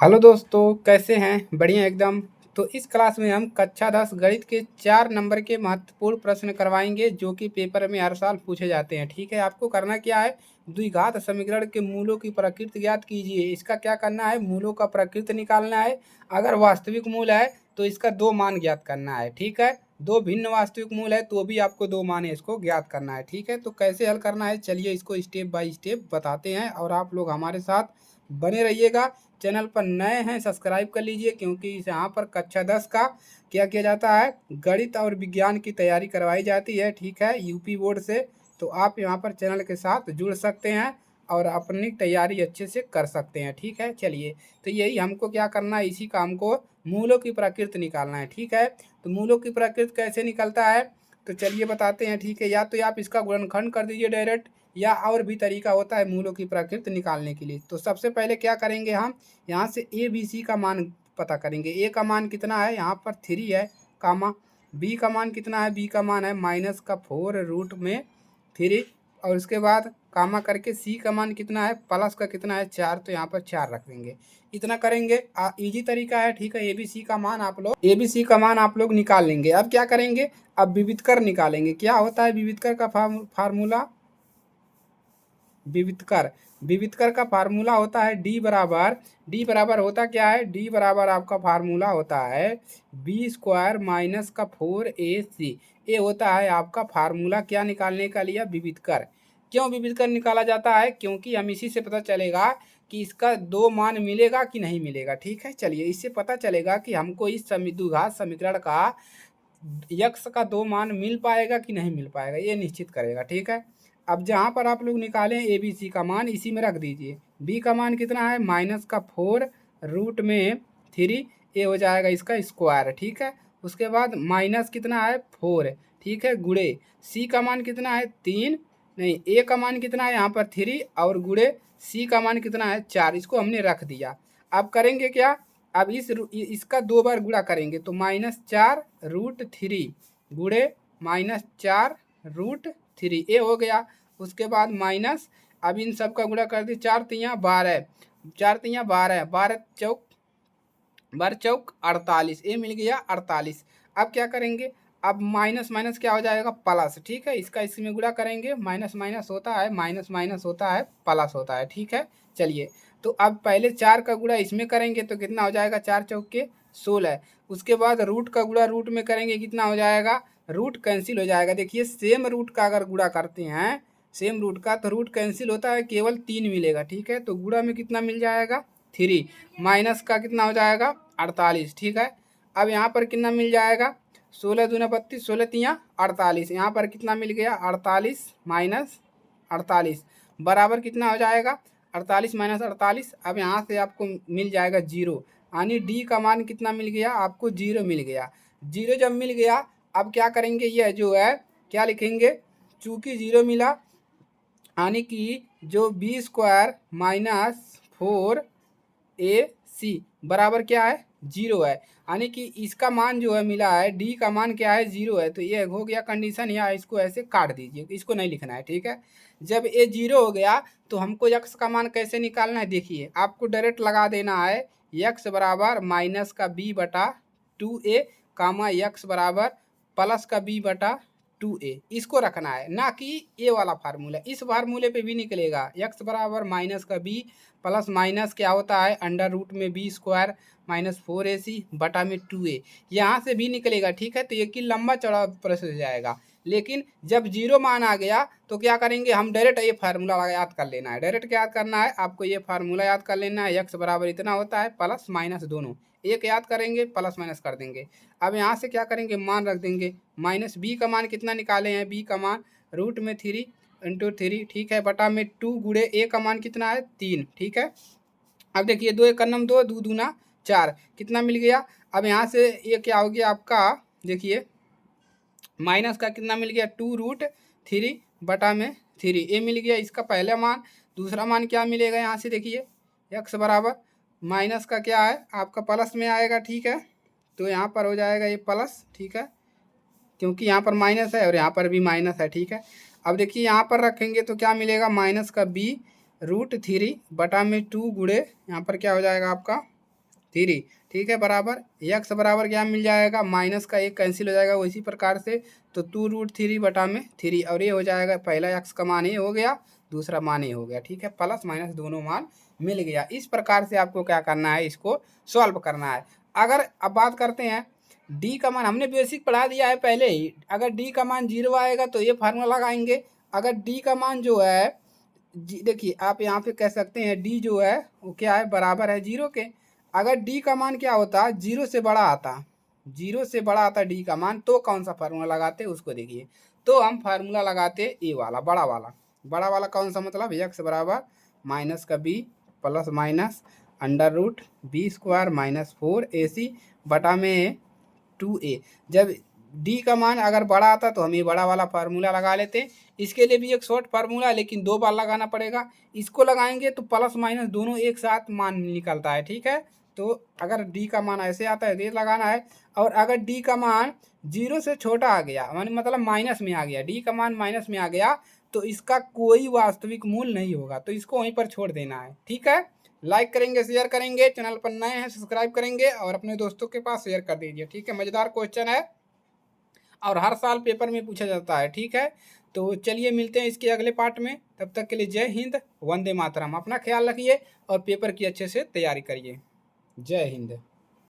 Hello दोस्तों, कैसे हैं? बढ़िया एकदम। तो इस क्लास में हम कक्षा 10 गणित के 4 नंबर के महत्वपूर्ण प्रश्न करवाएंगे जो कि पेपर में हर साल पूछे जाते हैं। ठीक है, आपको करना क्या है, द्विघात समीकरण के मूलों की प्रकृति ज्ञात कीजिए। इसका क्या करना है, मूलों का प्रकृति निकालना है। अगर वास्तविक मूल है तो इसका दो मान ज्ञात करना है। ठीक है, दो भिन्न वास्तविक मूल है तो भी आपको दो मान है इसको ज्ञात करना है। ठीक है, तो कैसे हल करना है, चलिए इसको स्टेप बाय स्टेप बताते हैं और आप लोग हमारे साथ बने रहिएगा। चैनल पर नए हैं सब्सक्राइब कर लीजिए, क्योंकि यहाँ पर कक्षा 10 का क्या किया जाता है, गणित और विज्ञान की तैयारी करवाई जाती है। ठीक है, यूपी बोर्ड से। तो आप यहाँ पर चैनल के साथ जुड़ सकते हैं और अपनी तैयारी अच्छे से कर सकते हैं। ठीक है, चलिए, तो यही हमको क्या करना है, इसी काम को मूलों की प्रकृति निकालना है। ठीक है, तो मूलों की प्रकृति कैसे निकलता है, तो चलिए बताते हैं। ठीक है, या तो आप इसका गुणनखंड कर दीजिए डायरेक्ट, या और भी तरीका होता है मूलों की प्रकृति निकालने के लिए। तो सबसे पहले क्या करेंगे, हम यहाँ से ए बी सी का मान पता करेंगे। ए का मान कितना है, यहाँ पर 3 है, कामा। बी का मान कितना है, बी का मान है -4√3, और उसके बाद कामा करके सी का मान कितना है, प्लस का कितना है 4, तो यहाँ पर 4 रख देंगे। इतना करेंगे, इजी तरीका है। ठीक है, एबीसी का मान आप लोग निकाल लेंगे। अब क्या करेंगे, अब विविधकर निकालेंगे। क्या होता है विविधकर का फार्मूला, विविधकर विविधकर का फार्मूला होता है डी बराबर होता क्या है, डी बराबर आपका फार्मूला होता है b² माइनस का 4ac। ये होता है आपका फार्मूला क्या निकालने का लिया, विविधकर। क्यों विविधकर निकाला जाता है, क्योंकि हम इसी से पता चलेगा कि इसका दो मान मिलेगा कि नहीं मिलेगा। ठीक है, चलिए, इससे पता चलेगा कि हमको इस द्विघात समीकरण का यक्स का दो मान मिल पाएगा कि नहीं मिल पाएगा, ये निश्चित करेगा। ठीक है, अब जहाँ पर आप लोग निकालें ए बी सी का मान, इसी में रख दीजिए। बी का मान कितना है, -4√3, ये हो जाएगा इसका स्क्वायर। ठीक है, उसके बाद माइनस कितना है 4, ठीक है, गुड़े सी का मान कितना है 3, नहीं, ए का मान कितना है यहाँ पर 3, और गुड़े सी का मान कितना है 4, इसको हमने रख दिया। अब करेंगे क्या, अब इसका दो बार गुणा करेंगे, तो -4√3 गुड़े -4√3, ये हो गया। उसके बाद माइनस, अब इन सब का गुणा कर दी, 4×3 = 12, 4×3 = 12, 12 चौक 48, ये मिल गया 48। अब क्या करेंगे, अब माइनस माइनस क्या हो जाएगा, प्लस। ठीक है, इसका इसमें गुणा करेंगे, माइनस माइनस होता है, माइनस माइनस होता है, प्लस होता है। ठीक है, चलिए, तो अब पहले 4 का गुणा इसमें करेंगे तो कितना हो जाएगा, 4×4 = 16। उसके बाद रूट का गुणा रूट में करेंगे, कितना हो जाएगा, रूट कैंसिल हो जाएगा। देखिए, सेम रूट का अगर गुणा करते हैं, सेम रूट का, तो रूट कैंसिल होता है, केवल 3 मिलेगा। ठीक है, तो गुणा में कितना मिल जाएगा, 3, माइनस का कितना हो जाएगा 48। ठीक है, अब यहाँ पर कितना मिल जाएगा, 16×2 = 32, 16×3 = 48, यहाँ पर कितना मिल गया 48 माइनस 48 बराबर कितना हो जाएगा, 48 माइनस 48। अब यहाँ से आपको मिल जाएगा 0, यानी डी का मान कितना मिल गया आपको, 0 मिल गया। 0 जब मिल गया, अब क्या करेंगे, यह जो है क्या लिखेंगे, चूंकि 0 मिला, यानी कि जो b² माइनस 4ac बराबर क्या है, 0 है। यानी कि इसका मान जो है मिला है, डी का मान क्या है, 0 है। तो ये हो गया कंडीशन, या इसको ऐसे काट दीजिए, इसको नहीं लिखना है। ठीक है, जब ये 0 हो गया तो हमको यक्स का मान कैसे निकालना है, देखिए, आपको डायरेक्ट लगा देना है, यक्स बराबर -का b/2a, कामा यक्स बराबर प्लस का b/2a, इसको रखना है, ना कि ए वाला फार्मूला। इस फार्मूले पे भी निकलेगा, यक्स बराबर माइनस का b प्लस माइनस क्या होता है, अंडर रूट में b² माइनस 4ac बटा में 2a, यहाँ से भी निकलेगा। ठीक है, तो एक ही लंबा चौड़ा प्रोसेस हो जाएगा। लेकिन जब 0 मान आ गया तो क्या करेंगे, हम डायरेक्ट ये फार्मूला याद कर लेना है। डायरेक्ट क्या याद करना है आपको, ये फार्मूला याद कर लेना है, यक्स बराबर इतना होता है, प्लस माइनस दोनों, एक याद करेंगे, प्लस माइनस कर देंगे। अब यहाँ से क्या करेंगे, मान रख देंगे, माइनस बी का मान कितना निकाले हैं, बी का मान √3 × 3, ठीक है, बटा में 2 गुड़े ए का मान कितना है 3। ठीक है, अब देखिए, 2 × 2, 2 दूना 4, कितना मिल गया। अब यहाँ से ये क्या हो गया आपका, देखिए, माइनस का कितना मिल गया, 2√3 बटा में 3, ये मिल गया इसका पहला मान। दूसरा मान क्या मिलेगा, यहाँ से देखिए, यक्स बराबर माइनस का क्या है आपका, प्लस में आएगा। ठीक है, तो यहाँ पर हो जाएगा ये प्लस। ठीक है, क्योंकि यहाँ पर माइनस है और यहाँ पर भी माइनस है। ठीक है, अब देखिए, यहाँ पर रखेंगे तो क्या मिलेगा, माइनस का b√3 बटा में 2 गुड़े, यहाँ पर क्या हो जाएगा आपका 3, ठीक है, बराबर यक्स बराबर क्या मिल जाएगा, माइनस का एक कैंसिल हो जाएगा उसी प्रकार से, तो 2√3/3 और ये हो जाएगा, पहला यक्स का मान ये हो गया, दूसरा मान ये हो गया, ठीक है, प्लस माइनस दोनों मान मिल गया। इस प्रकार से आपको क्या करना है, इसको सॉल्व करना है। अगर अब बात करते हैं डी का मान, हमने बेसिक पढ़ा दिया है पहले ही, अगर डी का मान 0 आएगा तो ये फार्मूला लगाएंगे। अगर डी का मान जो है देखिए आप यहाँ पे कह सकते हैं डी जो है वो क्या है, बराबर है 0 के। अगर डी का मान क्या होता, 0 से बड़ा आता, 0 से बड़ा आता डी का मान, तो कौन सा फार्मूला लगाते उसको देखिए। तो हम फार्मूला लगाते ए वाला, बड़ा वाला। बड़ा वाला कौन सा, मतलब एक्स बराबर माइनस का b plus minus under root b² - 4ac बटा में 2a। जब डी का मान अगर बड़ा आता तो हम ये बड़ा वाला फार्मूला लगा लेते। इसके लिए भी एक शॉर्ट फार्मूला है लेकिन 2 बार लगाना पड़ेगा। इसको लगाएंगे तो प्लस माइनस दोनों एक साथ मान निकलता है, ठीक है। तो अगर डी का मान ऐसे आता है तो ये लगाना है, और अगर डी का मान 0 से छोटा आ गया, मतलब माइनस में आ गया, डी का मान माइनस में आ गया, तो इसका कोई वास्तविक मूल नहीं होगा, तो इसको वहीं पर छोड़ देना है, ठीक है। लाइक करेंगे, शेयर करेंगे, चैनल पर नए हैं सब्सक्राइब करेंगे और अपने दोस्तों के पास शेयर कर दीजिए, ठीक है। मज़ेदार क्वेश्चन है और हर साल पेपर में पूछा जाता है, ठीक है। तो चलिए मिलते हैं इसके अगले पार्ट में, तब तक के लिए जय हिंद, वंदे मातरम। अपना ख्याल रखिए और पेपर की अच्छे से तैयारी करिए। जय हिंद।